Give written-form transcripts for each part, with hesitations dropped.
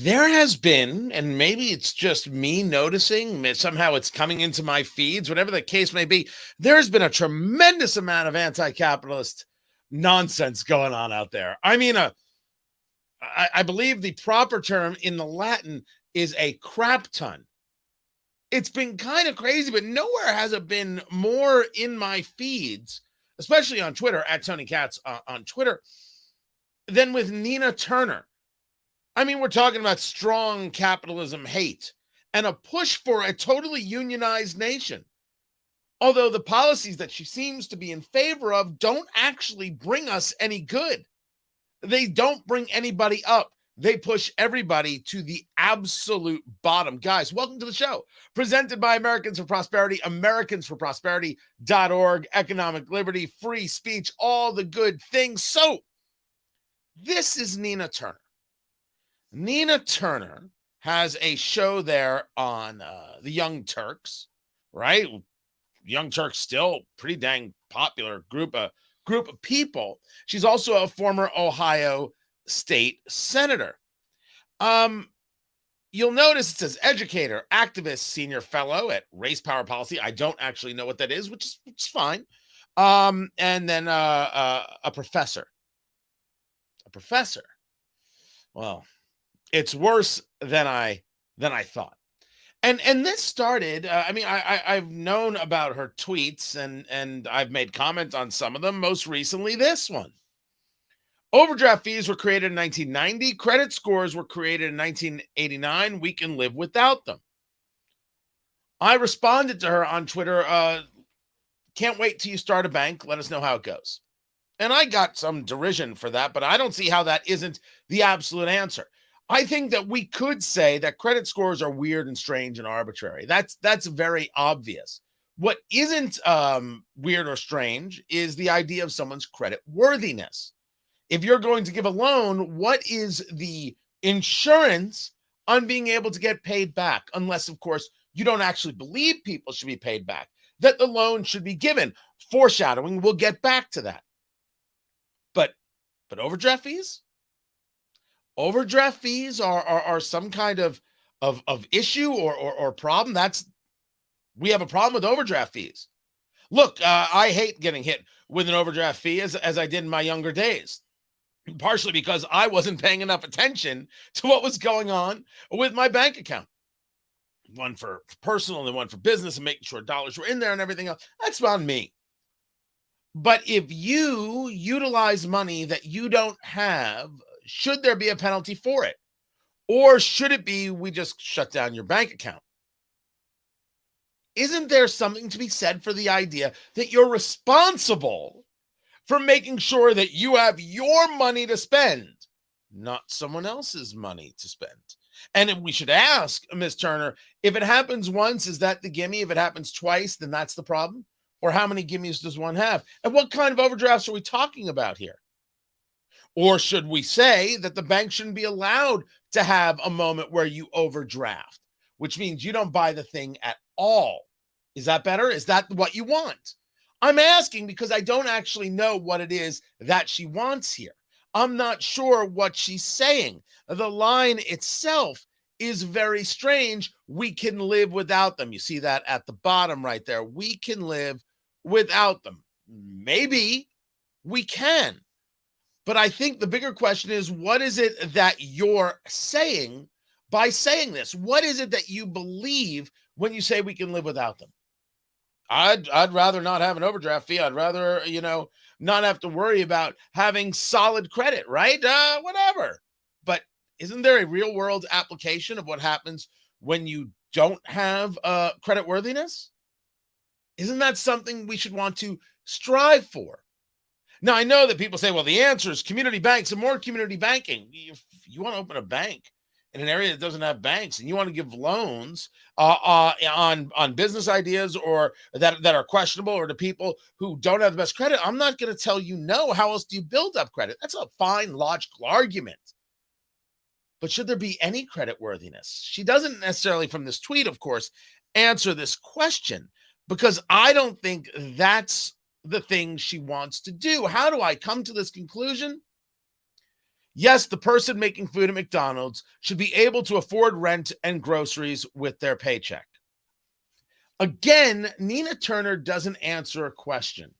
There has been, and maybe it's just me noticing, somehow it's coming into my feeds, whatever the case may be, there's been a tremendous amount of anti-capitalist nonsense going on out there. I mean, I believe the proper term in the Latin is a crap ton. It's been kind of crazy, but nowhere has it been more in my feeds, especially on Twitter, at Tony Katz on Twitter, than with Nina Turner. I mean, we're talking about strong capitalism hate and a push for a totally unionized nation. Although the policies that she seems to be in favor of don't actually bring us any good. They don't bring anybody up. They push everybody to the absolute bottom. Guys, welcome to the show. Presented by Americans for Prosperity, americansforprosperity.org, economic liberty, free speech, all the good things. So, this is Nina Turner. Nina Turner has a show there on the Young Turks, right? Young Turks still pretty dang popular group of people. She's also a former Ohio state senator. You'll notice it says educator, activist, senior fellow at Race Power Policy. I don't actually know what that is, which is fine. And then a professor. A professor. Well, it's worse than I thought. And this started, I've known about her tweets and I've made comments on some of them, most recently this one. Overdraft fees were created in 1990. Credit scores were created in 1989. We can live without them. I responded to her on Twitter, can't wait till you start a bank. Let us know how it goes. And I got some derision for that, but I don't see how that isn't the absolute answer. I think that we could say that credit scores are weird and strange and arbitrary. That's very obvious. What isn't weird or strange is the idea of someone's credit worthiness. If you're going to give a loan, what is the insurance on being able to get paid back? Unless, of course, you don't actually believe people should be paid back, that the loan should be given. Foreshadowing, we'll get back to that. But overdraft fees? Overdraft fees are some kind of issue or problem. We have a problem with overdraft fees. Look, I hate getting hit with an overdraft fee as I did in my younger days, partially because I wasn't paying enough attention to what was going on with my bank account. One for personal and one for business, and making sure dollars were in there and everything else. That's on me. But if you utilize money that you don't have, should there be a penalty for it? Or should it be we just shut down your bank account? Isn't there something to be said for the idea that you're responsible for making sure that you have your money to spend, not someone else's money to spend? And if we should ask Ms. Turner, if it happens once, is that the gimme? If it happens twice, then that's the problem? Or how many gimmies does one have? And what kind of overdrafts are we talking about here? Or should we say that the bank shouldn't be allowed to have a moment where you overdraft, which means you don't buy the thing at all? Is that better? Is that what you want? I'm asking because I don't actually know what it is that she wants here. I'm not sure what she's saying. The line itself is very strange. We can live without them. You see that at the bottom right there. We can live without them. Maybe we can. But I think the bigger question is, what is it that you're saying by saying this? What is it that you believe when you say we can live without them? I'd rather not have an overdraft fee. I'd rather, not have to worry about having solid credit, right? Whatever. But isn't there a real world application of what happens when you don't have credit worthiness? Isn't that something we should want to strive for? Now, I know that people say, well, the answer is community banks and more community banking. If you want to open a bank in an area that doesn't have banks and you want to give loans on business ideas or that are questionable, or to people who don't have the best credit, I'm not going to tell you no. How else do you build up credit? That's a fine, logical argument. But should there be any credit worthiness? She doesn't necessarily, from this tweet, of course, answer this question, because I don't think that's the thing she wants to do. How do I come to this conclusion? Yes, the person making food at McDonald's should be able to afford rent and groceries with their paycheck. Again, Nina Turner doesn't answer a question,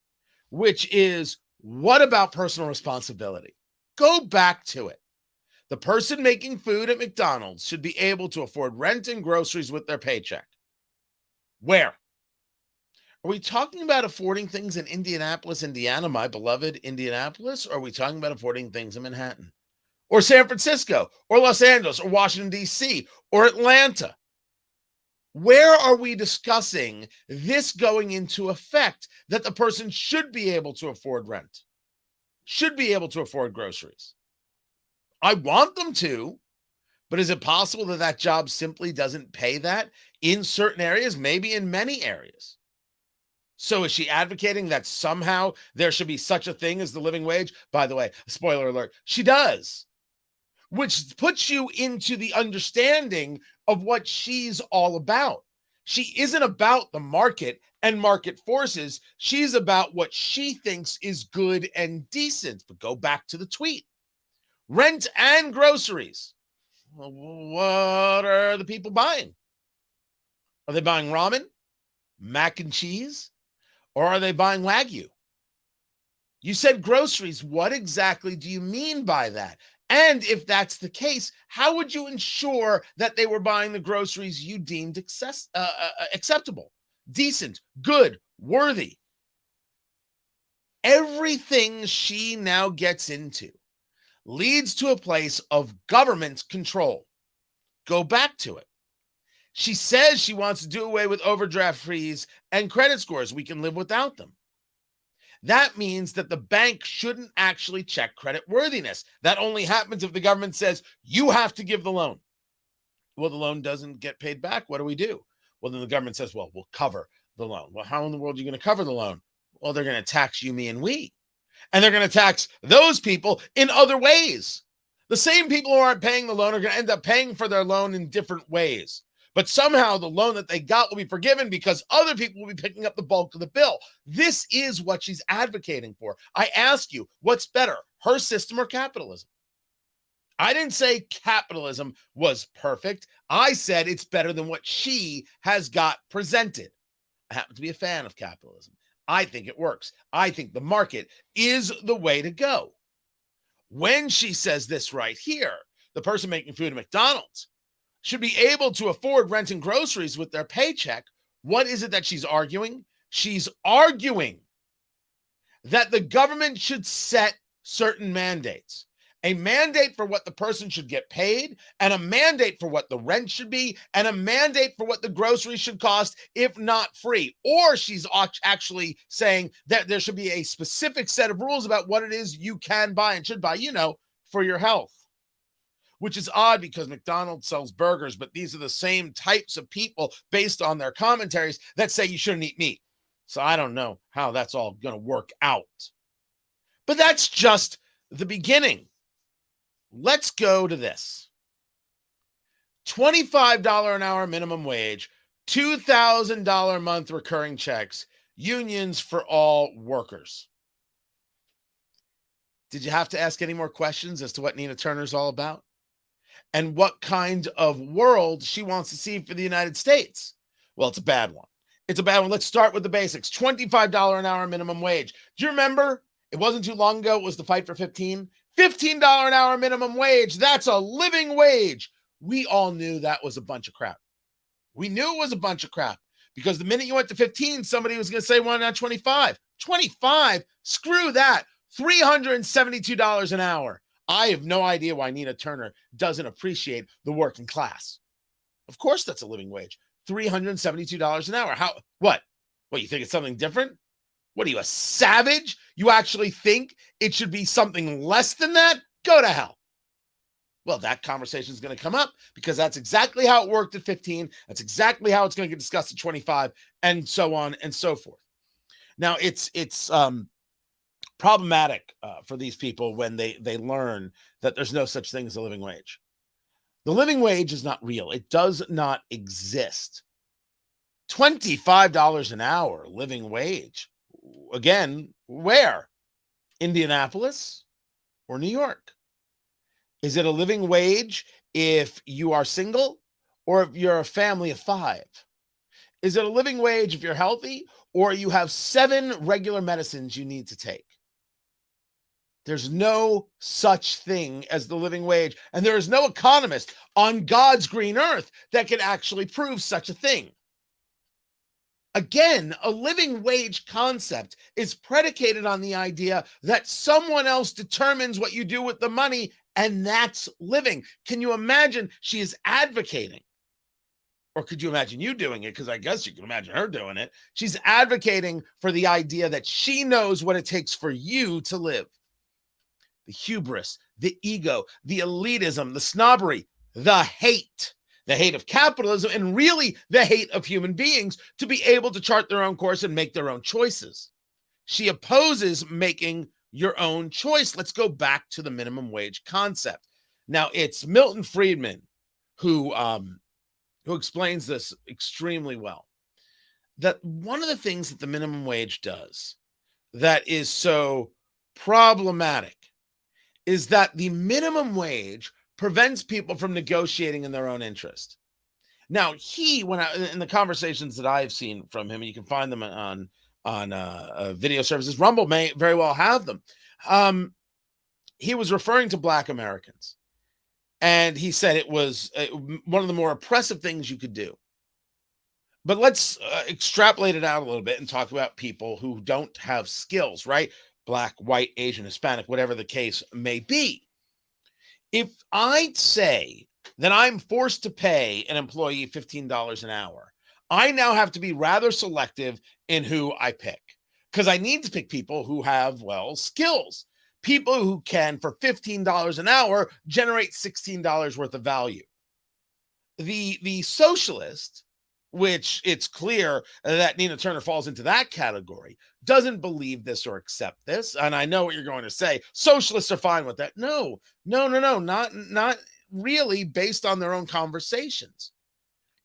which is, what about personal responsibility? Go back to it. The person making food at McDonald's should be able to afford rent and groceries with their paycheck. Where? Are we talking about affording things in Indianapolis, Indiana, my beloved Indianapolis? Or are we talking about affording things in Manhattan? Or San Francisco? Or Los Angeles? Or Washington, D.C.? Or Atlanta? Where are we discussing this going into effect, that the person should be able to afford rent, should be able to afford groceries? I want them to, but is it possible that that job simply doesn't pay that in certain areas, maybe in many areas? So is she advocating that somehow there should be such a thing as the living wage? By the way, spoiler alert, she does, which puts you into the understanding of what she's all about. She isn't about the market and market forces. She's about what she thinks is good and decent. But go back to the tweet. Rent and groceries. Well, what are the people buying? Are they buying ramen, mac and cheese, or are they buying Wagyu? You said groceries. What exactly do you mean by that? And if that's the case, how would you ensure that they were buying the groceries you deemed acceptable, decent, good, worthy? Everything she now gets into leads to a place of government control. Go back to it. She says she wants to do away with overdraft fees and credit scores. We can live without them. That means that the bank shouldn't actually check credit worthiness. That only happens if the government says you have to give the loan. Well, the loan doesn't get paid back. What do we do? Well, then the government says, well, we'll cover the loan. Well, how in the world are you going to cover the loan? Well, they're going to tax you, me, and we. And they're going to tax those people in other ways. The same people who aren't paying the loan are going to end up paying for their loan in different ways. But somehow the loan that they got will be forgiven because other people will be picking up the bulk of the bill. This is what she's advocating for. I ask you, what's better, her system or capitalism? I didn't say capitalism was perfect. I said it's better than what she has got presented. I happen to be a fan of capitalism. I think it works. I think the market is the way to go. When she says this right here, the person making food at McDonald's should be able to afford rent and groceries with their paycheck. What is it that she's arguing? She's arguing that the government should set certain mandates. A mandate for what the person should get paid, and a mandate for what the rent should be, and a mandate for what the groceries should cost, if not free. Or she's actually saying that there should be a specific set of rules about what it is you can buy and should buy, for your health. Which is odd because McDonald's sells burgers, but these are the same types of people based on their commentaries that say you shouldn't eat meat. So I don't know how that's all going to work out. But that's just the beginning. Let's go to this. $25 an hour minimum wage, $2,000 a month recurring checks, unions for all workers. Did you have to ask any more questions as to what Nina Turner's all about? And what kind of world she wants to see for the United States? Well, it's a bad one. It's a bad one. Let's start with the basics. $25 an hour minimum wage. Do you remember? It wasn't too long ago. It was the fight for $15 an hour minimum wage. That's a living wage. We all knew that was a bunch of crap. We knew it was a bunch of crap because the minute you went to 15, somebody was going to say, well, not 25. 25? Screw that. $372 an hour. I have no idea why Nina Turner doesn't appreciate the working class. Of course, that's a living wage. $372 an hour. What? You think it's something different? What are you, a savage? You actually think it should be something less than that? Go to hell. Well, that conversation is going to come up because that's exactly how it worked at 15. That's exactly how it's going to get discussed at 25 and so on and so forth. Now, it's problematic for these people when they learn that there's no such thing as a living wage. The living wage is not real. It does not exist. $25 an hour living wage. Again, where? Indianapolis or New York? Is it a living wage if you are single or if you're a family of 5? Is it a living wage if you're healthy or you have 7 regular medicines you need to take? There's no such thing as the living wage, and there is no economist on God's green earth that can actually prove such a thing. Again, a living wage concept is predicated on the idea that someone else determines what you do with the money, and that's living. Can you imagine? She is advocating, or could you imagine you doing it? Because I guess you can imagine her doing it. She's advocating for the idea that she knows what it takes for you to live. The hubris, the ego, the elitism, the snobbery, the hate of capitalism, and really the hate of human beings to be able to chart their own course and make their own choices. She opposes making your own choice. Let's go back to the minimum wage concept. Now, it's Milton Friedman who explains this extremely well. That one of the things that the minimum wage does that is so problematic is that the minimum wage prevents people from negotiating in their own interest. Now, in the conversations that I've seen from him, and you can find them on video services, Rumble may very well have them. He was referring to Black Americans, and he said it was one of the more oppressive things you could do. But let's extrapolate it out a little bit and talk about people who don't have skills, right? Black, white, Asian, Hispanic, whatever the case may be. If I say that I'm forced to pay an employee $15 an hour, I now have to be rather selective in who I pick, because I need to pick people who have, well, skills, people who can, for $15 an hour, generate $16 worth of value. The socialist, which it's clear that Nina Turner falls into that category, doesn't believe this or accept this. And I know what you're going to say. Socialists are fine with that. No, not really, based on their own conversations.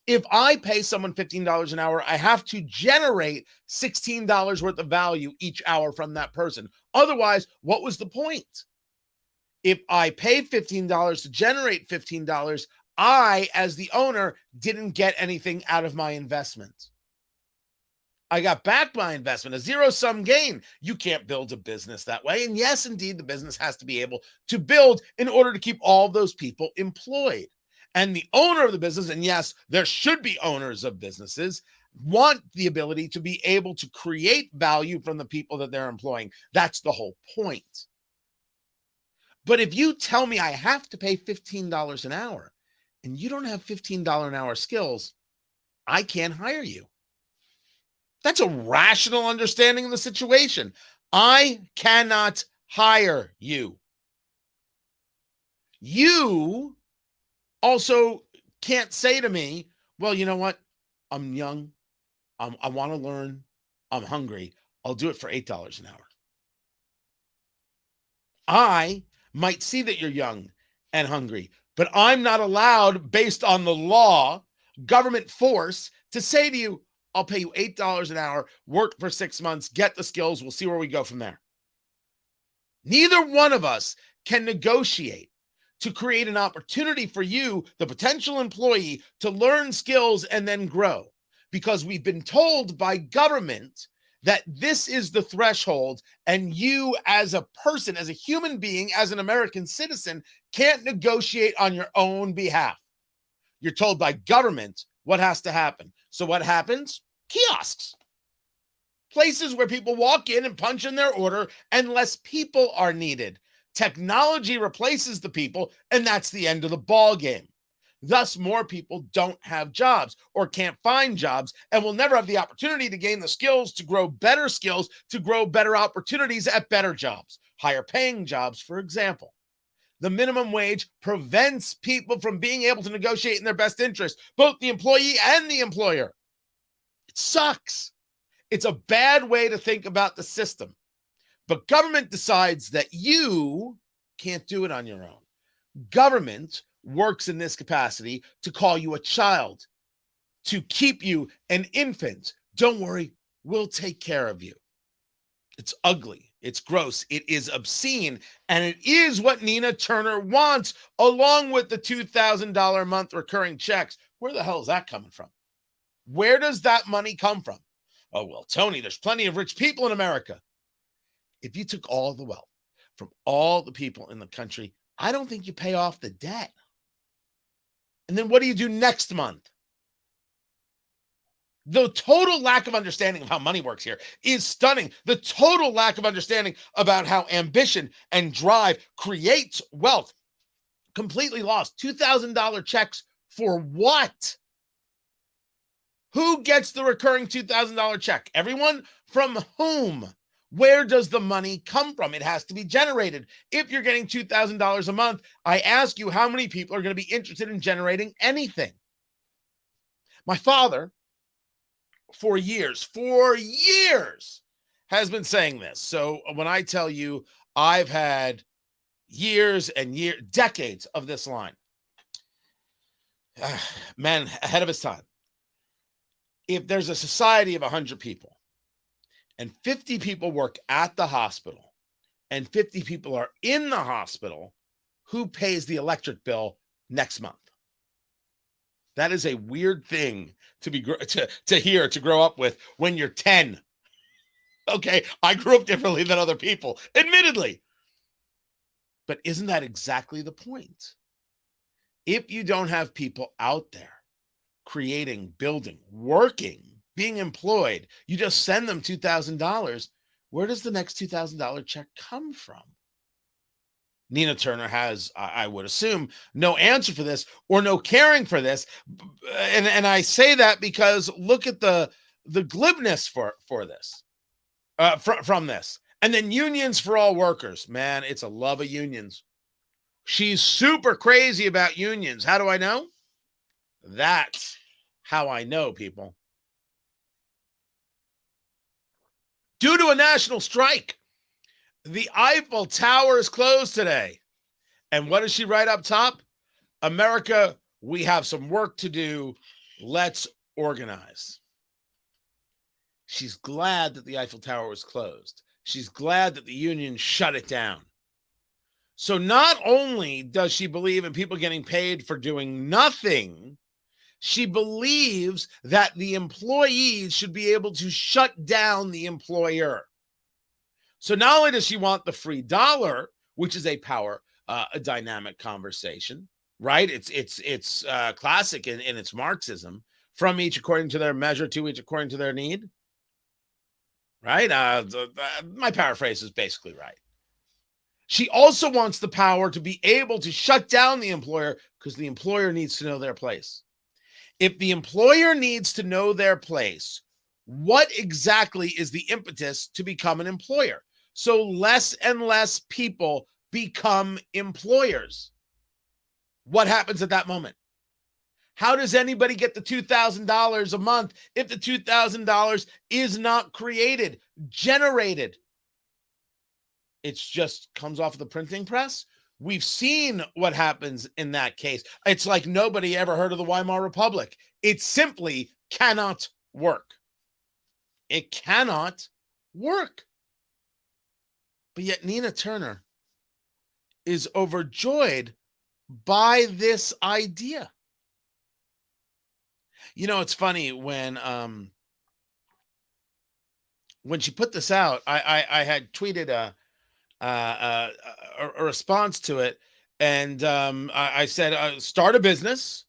If I pay someone $15 an hour, I have to generate $16 worth of value each hour from that person. Otherwise, what was the point? If I pay $15 to generate $15, I, as the owner, didn't get anything out of my investment. I got back my investment, a zero-sum gain. You can't build a business that way. And yes, indeed, the business has to be able to build in order to keep all those people employed. And the owner of the business, and yes, there should be owners of businesses, want the ability to be able to create value from the people that they're employing. That's the whole point. But if you tell me I have to pay $15 an hour, and you don't have $15 an hour skills, I can't hire you. That's a rational understanding of the situation. I cannot hire you. You also can't say to me, well, you know what? I'm young. I want to learn. I'm hungry. I'll do it for $8 an hour. I might see that you're young and hungry, but I'm not allowed, based on the law, government force, to say to you, I'll pay you $8 an hour, work for 6 months, get the skills, we'll see where we go from there. Neither one of us can negotiate to create an opportunity for you, the potential employee, to learn skills and then grow, because we've been told by government that this is the threshold, and you as a person, as a human being, as an American citizen, can't negotiate on your own behalf. You're told by government what has to happen. So what happens? Kiosks. Places where people walk in and punch in their order, and less people are needed. Technology replaces the people, and that's the end of the ball game. Thus, more people don't have jobs or can't find jobs and will never have the opportunity to gain the skills, to grow better skills, to grow better opportunities at better jobs, higher paying jobs, for example. The minimum wage prevents people from being able to negotiate in their best interest, both the employee and the employer. It sucks. It's a bad way to think about the system. But government decides that you can't do it on your own. Government works in this capacity to call you a child, to keep you an infant. Don't worry, we'll take care of you. It's ugly. It's gross. It is obscene. And it is what Nina Turner wants, along with the $2,000 a month recurring checks. Where the hell is that coming from? Where does that money come from? Oh, well, Tony, there's plenty of rich people in America. If you took all the wealth from all the people in the country, I don't think you pay off the debt. And then what do you do next month? The total lack of understanding of how money works here is stunning. The total lack of understanding about how ambition and drive creates wealth. Completely lost. $2,000 checks for what? Who gets the recurring $2,000 check? Everyone? From whom? Where does the money come from? It has to be generated. If you're getting $2,000 a month, I ask you, how many people are going to be interested in generating anything? My father, for years, has been saying this. So when I tell you I've had years and decades of this line, man, ahead of his time. If there's a society of 100 people and 50 people work at the hospital and 50 people are in the hospital, who pays the electric bill next month? That is a weird thing to hear, to grow up with when you're 10. Okay, I grew up differently than other people, admittedly. But isn't that exactly the point? If you don't have people out there creating, building, working, being employed, you just send them $2,000, where does the next $2,000 check come from? Nina Turner has, I would assume, no answer for this or no caring for this. And I say that because look at the glibness for this, from this. And then unions for all workers. Man, it's a love of unions. She's super crazy about unions. How do I know? That's how I know, people. Due to a national strike, the Eiffel Tower is closed today. And what does she write up top? America, we have some work to do. Let's organize. She's glad that the Eiffel Tower was closed. She's glad that the union shut it down. So not only does she believe in people getting paid for doing nothing, she believes that the employees should be able to shut down the employer. So not only does she want the free dollar, which is a power a dynamic conversation, right? It's classic in its Marxism, from each according to their measure, to each according to their need, right? My paraphrase is basically right. She also wants the power to be able to shut down the employer because the employer needs to know their place. If the employer needs to know their place, what exactly is the impetus to become an employer? So less and less people become employers. What happens at that moment? How does anybody get the $2,000 a month if the $2,000 is not created, generated? It just comes off of the printing press. We've seen what happens in that case. It's like nobody ever heard of the Weimar Republic. It simply cannot work. It cannot work. But yet Nina Turner is overjoyed by this idea. You know, it's funny when she put this out, I had tweeted a response to it, and I said, start a business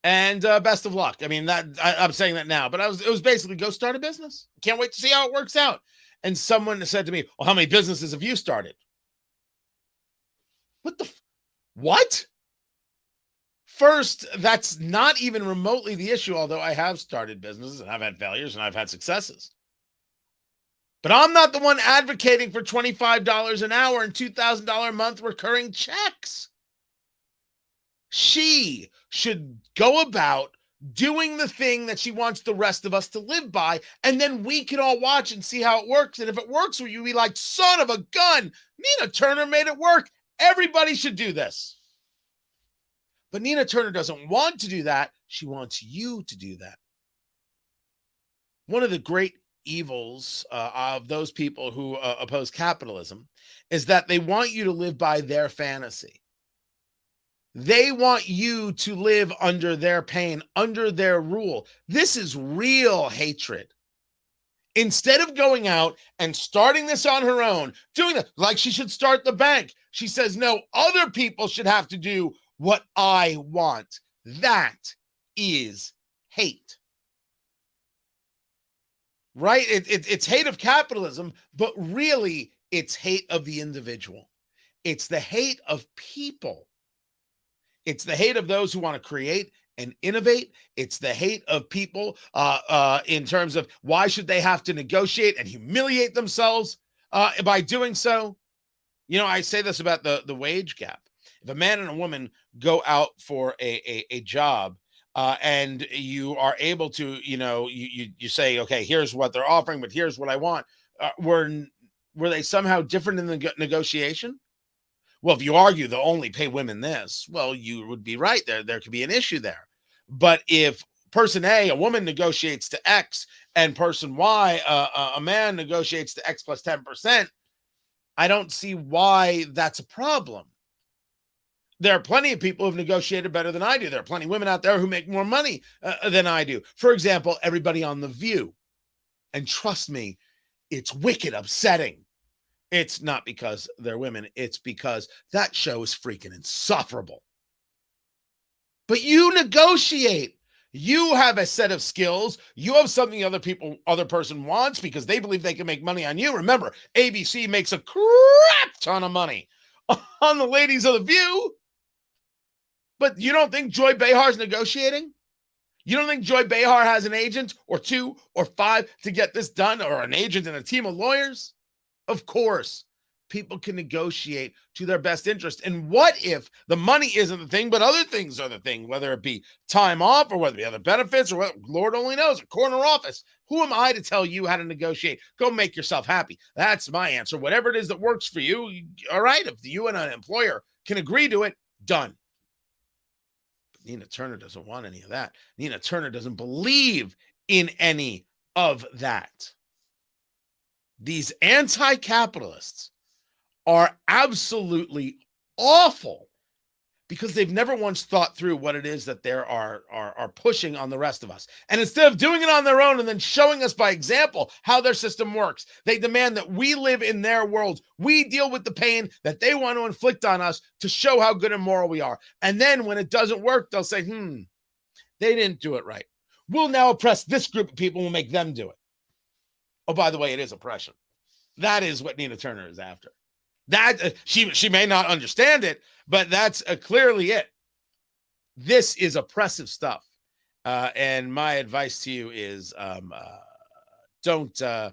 and best of luck. I mean, I'm saying that now, but it was basically go start a business. Can't wait to see how it works out. And someone said to me, well, how many businesses have you started? What? First, that's not even remotely the issue, although I have started businesses and I've had failures and I've had successes. But I'm not the one advocating for $25 an hour and $2,000 a month recurring checks. She should go about doing the thing that she wants the rest of us to live by, and then we can all watch and see how it works. And if it works, will you be like, son of a gun, Nina Turner made it work. Everybody should do this. But Nina Turner doesn't want to do that. She wants you to do that. One of the great evils of those people who oppose capitalism is that they want you to live by their fantasy. They want you to live under their pain, under their rule. This is real hatred. Instead of going out and starting this on her own, doing it like she should start the bank, she says, no, other people should have to do what I want. That is hate. Right? It's hate of capitalism, but really it's hate of the individual. It's the hate of people. It's the hate of those who want to create and innovate. It's the hate of people in terms of why should they have to negotiate and humiliate themselves by doing so. You know, I say this about the wage gap. If a man and a woman go out for a job and you are able to, you say, okay, here's what they're offering, but here's what I want. Were they somehow different in the negotiation? Well, if you argue they'll only pay women this, well, you would be right there. There could be an issue there. But if person A, a woman negotiates to X, and person Y, a man negotiates to X plus 10%, I don't see why that's a problem. There are plenty of people who've negotiated better than I do. There are plenty of women out there who make more money than I do. For example, everybody on The View. And trust me, it's wicked upsetting. It's not because they're women. It's because that show is freaking insufferable. But you negotiate. You have a set of skills. You have something the other person wants because they believe they can make money on you. Remember, ABC makes a crap ton of money on the ladies of The View. But you don't think Joy Behar's negotiating? You don't think Joy Behar has an agent or 2 or 5 to get this done, or an agent and a team of lawyers? Of course, people can negotiate to their best interest. And what if the money isn't the thing, but other things are the thing, whether it be time off or whether it be other benefits or what, Lord only knows, a corner office. Who am I to tell you how to negotiate? Go make yourself happy. That's my answer. Whatever it is that works for you, all right, if you and an employer can agree to it, done. But Nina Turner doesn't want any of that. Nina Turner doesn't believe in any of that. These anti-capitalists are absolutely awful because they've never once thought through what it is that they are pushing on the rest of us. And instead of doing it on their own and then showing us by example how their system works, they demand that we live in their worlds. We deal with the pain that they want to inflict on us to show how good and moral we are. And then when it doesn't work, they'll say, they didn't do it right. We'll now oppress this group of people and we'll make them do it. Oh, by the way, it is oppression. That is what Nina Turner is after. That she may not understand it, but that's clearly it. This is oppressive stuff. And my advice to you is don't go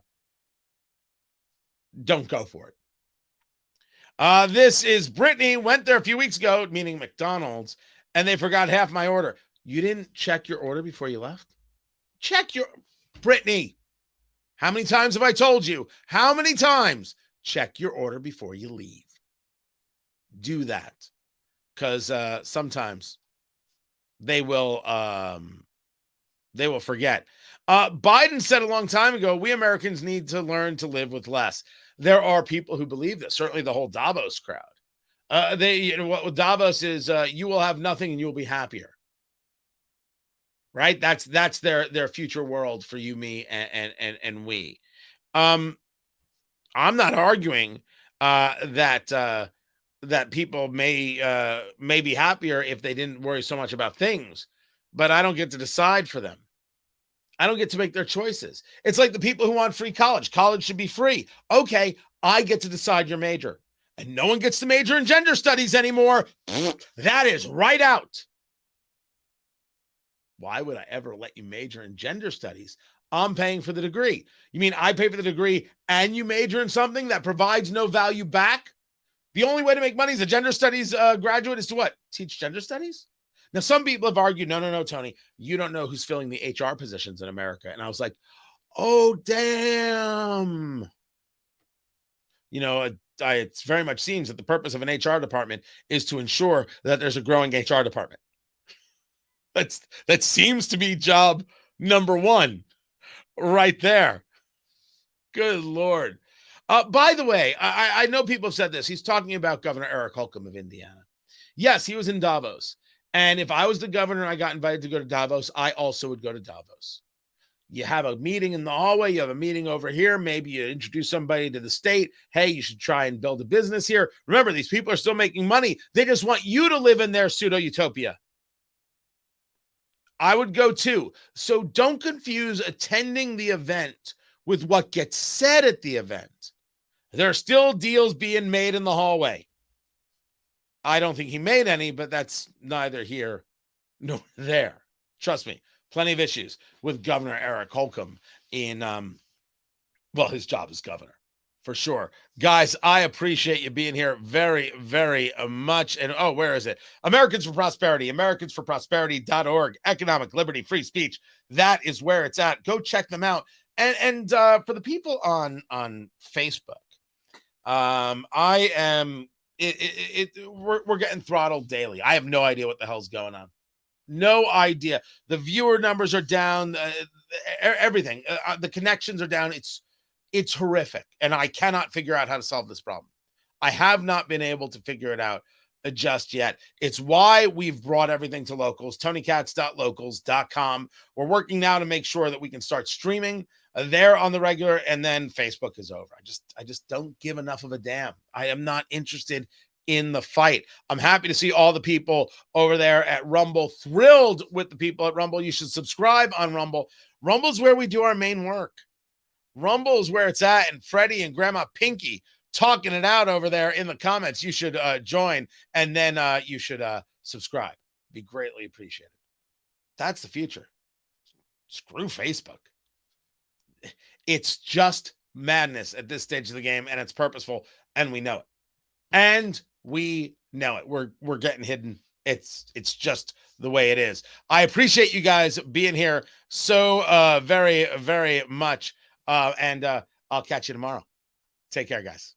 for it. This is Brittany. Went there a few weeks ago, meaning McDonald's, and they forgot half my order. You didn't check your order before you left? Check your... Brittany, how many times have I told you? How many times? Check your order before you leave. Do that. Because sometimes they will forget. Biden said a long time ago, we Americans need to learn to live with less. There are people who believe this, certainly the whole Davos crowd. What Davos is, you will have nothing and you'll be happier. Right? That's their future world for you, me, and we. I'm not arguing that people may be happier if they didn't worry so much about things, but I don't get to decide for them. I don't get to make their choices. It's like the people who want free college. College should be free. Okay, I get to decide your major, and no one gets to major in gender studies anymore. That is right out. Why would I ever let you major in gender studies? I'm paying for the degree. You mean I pay for the degree and you major in something that provides no value back? The only way to make money as a gender studies graduate is to what? Teach gender studies? Now, some people have argued, no, Tony, you don't know who's filling the HR positions in America. And I was like, oh, damn. It very much seems that the purpose of an HR department is to ensure that there's a growing HR department. That seems to be job number one right there. Good Lord. By the way, I know people have said this. He's talking about Governor Eric Holcomb of Indiana. Yes, he was in Davos. And if I was the governor and I got invited to go to Davos, I also would go to Davos. You have a meeting in the hallway, you have a meeting over here, maybe you introduce somebody to the state. Hey, you should try and build a business here. Remember, these people are still making money. They just want you to live in their pseudo utopia. I would go too. So don't confuse attending the event with what gets said at the event. There are still deals being made in the hallway. I don't think he made any, but that's neither here nor there. Trust me, plenty of issues with Governor Eric Holcomb in, well, his job as governor, for sure. Guys, I appreciate you being here very, very much. And, oh, where is it? Americans for Prosperity, americansforprosperity.org, economic liberty, free speech. That is where it's at. Go check them out. And for the people on Facebook, I am, we're getting throttled daily. I have no idea what the hell's going on. No idea. The viewer numbers are down. Everything. The connections are down. It's horrific, and I cannot figure out how to solve this problem. I have not been able to figure it out just yet. It's why we've brought everything to locals. TonyKatz.locals.com. We're working now to make sure that we can start streaming there on the regular, and then Facebook is over. I just don't give enough of a damn. I am not interested in the fight. I'm happy to see all the people over there at Rumble. Thrilled with the people at Rumble. You should subscribe on Rumble. Rumble's where we do our main work. Rumble is where it's at, and Freddie and Grandma Pinky talking it out over there in the comments. You should join, and then you should subscribe. Be greatly appreciated. That's the future. Screw Facebook. It's just madness at this stage of the game, and it's purposeful, and we know it. And we know it. We're getting hidden. It's just the way it is. I appreciate you guys being here so very, very much. And I'll catch you tomorrow. Take care, guys.